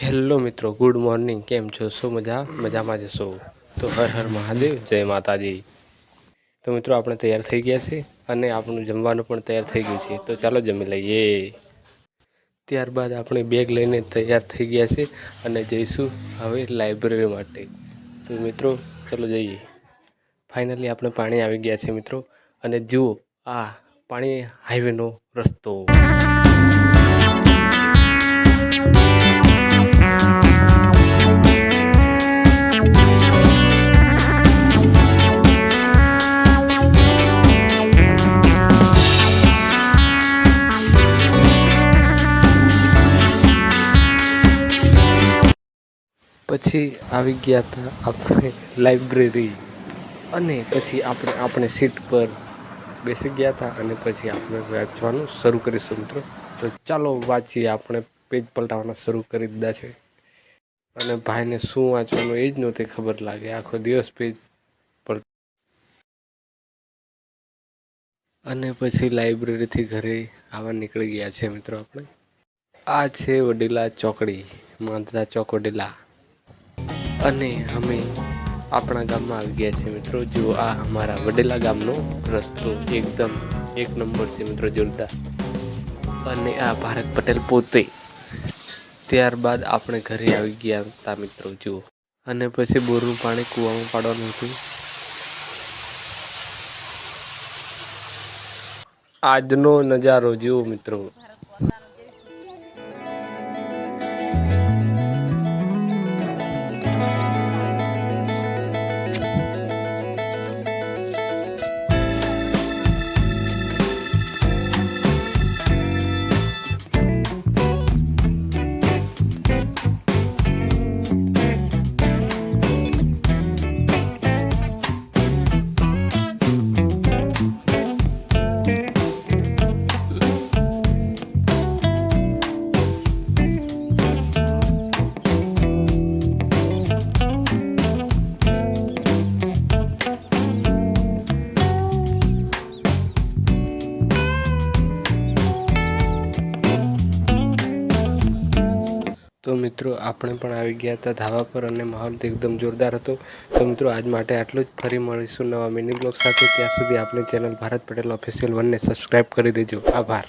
Hello મિત્રો, good morning. કેમ છો? શું મજામાં જશો? તો હર હર મહાદેવ, જય માતાજી. તો મિત્રો આપણે તૈયાર થઈ ગયા છે અને આપણું જમવાનું પણ તૈયાર થઈ ગયું છે. તો ચાલો જમી લઈએ. ત્યારબાદ આપણે બેગ લઈને તૈયાર થઈ ગયા છે અને જઈશું હવે લાઇબ્રેરી માટે. તો મિત્રો ચાલો જઈએ. ફાઇનલી આપણે પાણી આવી ગયા છે મિત્રો, અને જુઓ આ પાણી હાઈવેનો રસ્તો. પછી આવી ગયા હતા આપણે લાઇબ્રેરી, અને પછી આપણે સીટ પર બેસી ગયા હતા અને પછી આપણે વાંચવાનું શરૂ કરીશું મિત્રો. તો ચાલો વાંચીએ. આપણે પેજ પલટાવવાના શરૂ કરી દીધા છે, અને ભાઈને શું વાંચવાનું એ જ નહોતી ખબર. લાગે આખો દિવસ પેજ પર. અને પછી લાઇબ્રેરીથી ઘરે આવવા નીકળી ગયા છે મિત્રો આપણે. આ છે વડીલા ચોકડી, માંદરા ચોક વડીલા. અને અમે આપણા ગામમાં આવી ગયા છે મિત્રો. જુઓ આ અમારા વડેલા ગામનો રસ્તો એકદમ એક નંબર છે મિત્રો, જોરદાર. અને આ ભારત પટેલ પોતે. ત્યારબાદ આપણે ઘરે આવી ગયા હતા મિત્રો, જુઓ. અને પછી બોરનું પાણી કૂવામાં પાડવાનું હતું. આજનો નજારો જુઓ મિત્રો. તો મિત્રો આપણે પણ આવી ગયા હતા ધાબા પર, અને માહોલ તો એકદમ જોરદાર હતો. તો મિત્રો આજ માટે આટલું જ. ફરી મળીશું નવા મિની બ્લોગ સાથે. ત્યાં સુધી આપણી ચેનલ ભારત પટેલ ઓફિશિયલ 1ને સબસ્ક્રાઈબ કરી દેજો. આભાર.